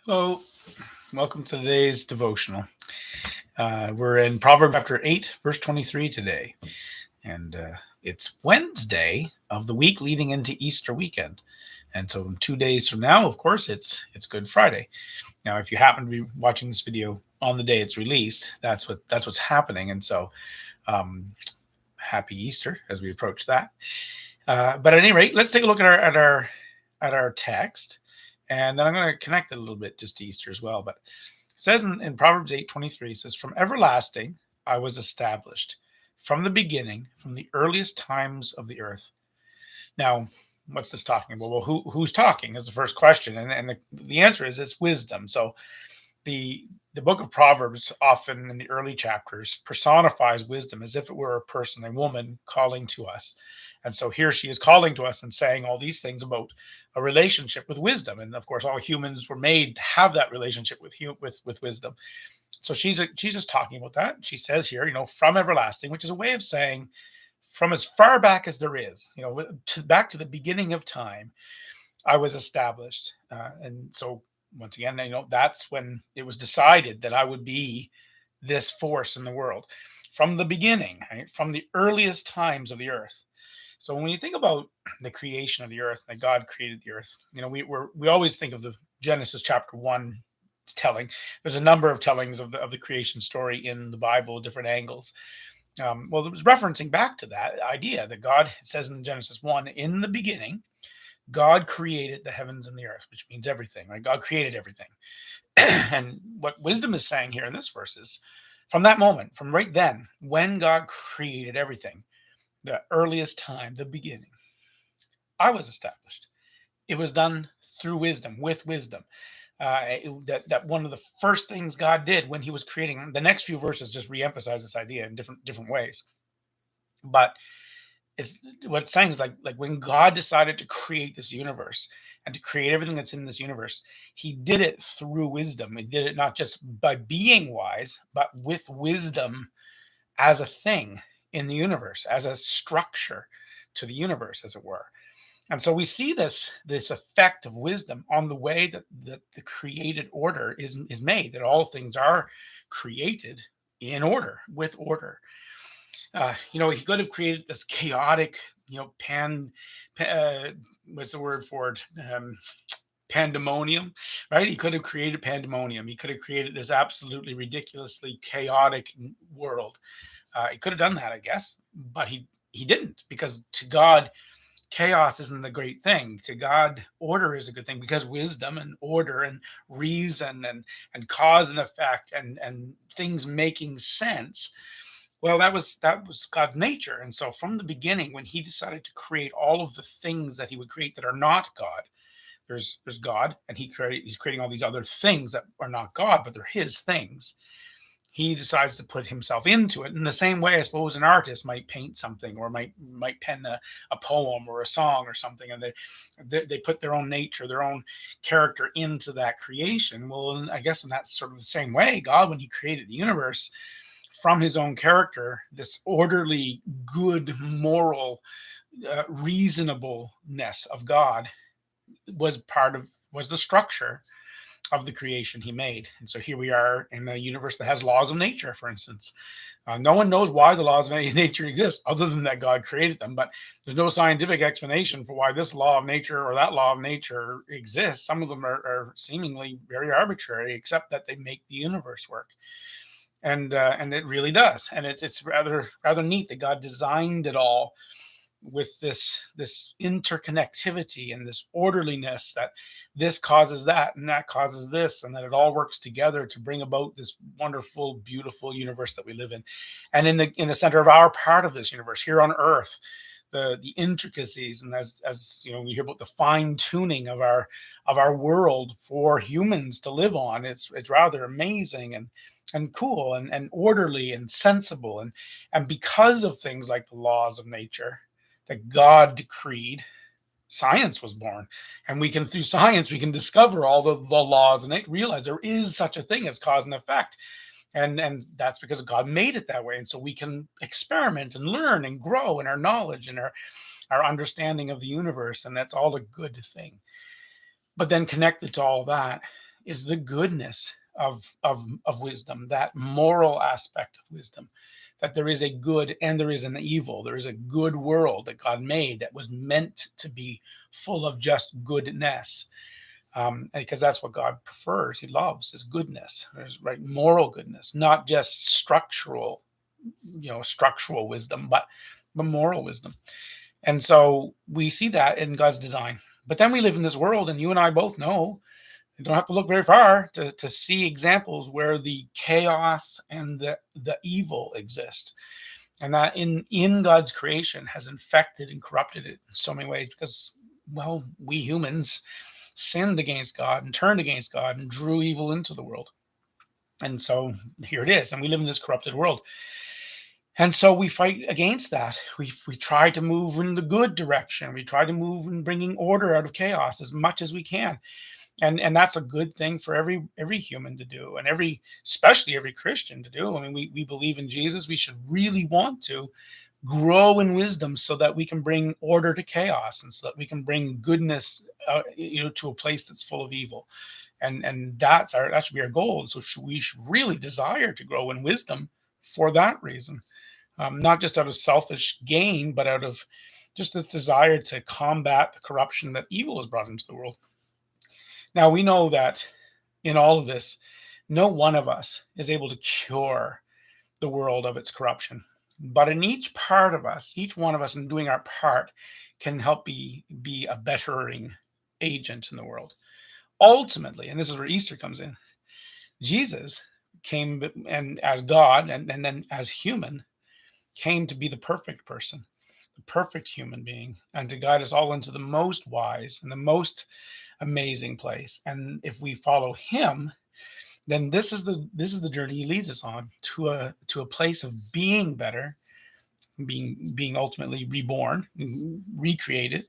Hello, welcome to today's devotional. We're in Proverbs chapter 8, verse 23 today, and it's Wednesday of the week leading into Easter weekend. And so, in 2 days from now, of course, it's Good Friday. Now, if you happen to be watching this video on the day it's released, that's what's happening. And so, um, happy Easter as we approach that. But at any rate, let's take a look at our text, and then I'm going to connect it a little bit just to Easter as well. But it says in Proverbs 8:23, it says, "From everlasting I was established, from the beginning, from the earliest times of the earth." Now, what's this talking about? Well, who's talking is the first question, and the answer is it's wisdom. So the book of Proverbs often in the early chapters personifies wisdom as if it were a person, a woman calling to us. And so here she is calling to us and saying all these things about a relationship with wisdom. And of course, all humans were made to have that relationship with wisdom. So she's just talking about that. She says here, from everlasting, which is a way of saying from as far back as there is, back to the beginning of time, I was established. And so once again, that's when it was decided that I would be this force in the world from the beginning, right? From the earliest times of the earth. So when you think about the creation of the earth, that God created the earth, we always think of the Genesis chapter 1 telling. There's a number of tellings of the creation story in the Bible, different angles. Well, it was referencing back to that idea that God says in Genesis 1, in the beginning, God created the heavens and the earth, which means everything, right? God created everything. And what wisdom is saying here in this verse is from that moment, from right then, when God created everything, the earliest time, the beginning, I was established. It was done through wisdom, with wisdom. That one of the first things God did when He was creating. The next few verses just reemphasize this idea in different ways. But it's what it's saying is like when God decided to create this universe and to create everything that's in this universe, He did it through wisdom. He did it not just by being wise, but with wisdom as a thing in the universe, as a structure to the universe, as it were. And so we see this effect of wisdom on the way that the created order is made, that all things are created in order, with order. He could have created this chaotic, what's the word for it? Pandemonium, right? He could have created pandemonium. He could have created this absolutely ridiculously chaotic world. He could have done that, I guess, but he didn't, because to God, chaos isn't the great thing. To God, order is a good thing, because wisdom and order and reason and cause and effect and things making sense, well, that was God's nature. And so from the beginning, when He decided to create all of the things that He would create that are not God, there's God, and He's creating all these other things that are not God, but they're His things. He decides to put Himself into it in the same way, I suppose, an artist might paint something, or might pen a poem or a song or something, and they put their own nature, their own character into that creation. Well, I guess in that sort of the same way, God, when He created the universe, from His own character, this orderly, good, moral, reasonableness of God was the structure of the creation He made. And so here we are in a universe that has laws of nature, for instance. No one knows why the laws of nature exist, other than that God created them. But there's no scientific explanation for why this law of nature or that law of nature exists. Some of them are seemingly very arbitrary, except that they make the universe work. And it really does. And it's rather neat that God designed it all with this interconnectivity and this orderliness, that this causes that and that causes this, and that it all works together to bring about this wonderful, beautiful universe that we live in. And in the center of our part of this universe here on Earth, the intricacies, and as we hear about the fine tuning of our world for humans to live on, it's rather amazing and cool and orderly and sensible, and because of things like the laws of nature that God decreed, science was born. And through science, we can discover all the laws and realize there is such a thing as cause and effect. And that's because God made it that way. And so we can experiment and learn and grow in our knowledge and our understanding of the universe. And that's all a good thing. But then connected to all that is the goodness of wisdom, that moral aspect of wisdom, that there is a good and there is an evil. There is a good world that God made that was meant to be full of just goodness, because that's what God prefers. He loves is goodness, right? Moral goodness, not just structural wisdom, but the moral wisdom. And so we see that in God's design. But then we live in this world, and you and I both know, you don't have to look very far to see examples where the chaos and the evil exist. And that in God's creation has infected and corrupted it in so many ways because, well, we humans sinned against God and turned against God and drew evil into the world. And so here it is. And we live in this corrupted world. And so we fight against that. We try to move in the good direction. We try to move in bringing order out of chaos as much as we can. And that's a good thing for every human to do, and especially every Christian to do. I mean, we believe in Jesus. We should really want to grow in wisdom so that we can bring order to chaos, and so that we can bring goodness to a place that's full of evil. And that should be our goal. So we should really desire to grow in wisdom for that reason, not just out of selfish gain, but out of just the desire to combat the corruption that evil has brought into the world. Now, we know that in all of this, no one of us is able to cure the world of its corruption. But in each part of us, each one of us in doing our part can help be a bettering agent in the world. Ultimately, and this is where Easter comes in, Jesus came and as God and then as human came to be the perfect person, the perfect human being, and to guide us all into the most wise and the most amazing place. And if we follow him, then this is the journey he leads us on to a place of being better, being ultimately reborn, recreated,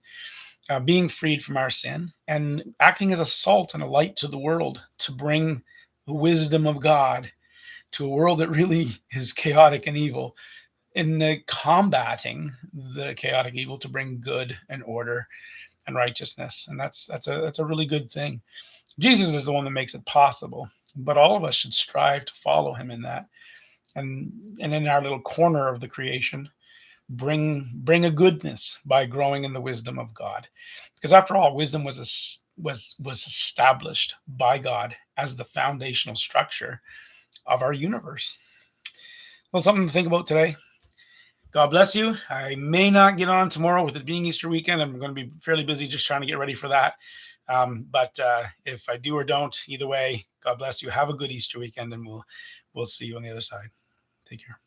being freed from our sin, and acting as a salt and a light to the world to bring the wisdom of God to a world that really is chaotic and evil, in combating the chaotic evil to bring good and order and righteousness. And that's a really good thing. Jesus is the one that makes it possible, but all of us should strive to follow him in that. And in our little corner of the creation, bring a goodness by growing in the wisdom of God. Because after all, wisdom was established by God as the foundational structure of our universe. Well, something to think about today. God bless you. I may not get on tomorrow with it being Easter weekend. I'm going to be fairly busy just trying to get ready for that. But if I do or don't, either way, God bless you. Have a good Easter weekend, and we'll see you on the other side. Take care.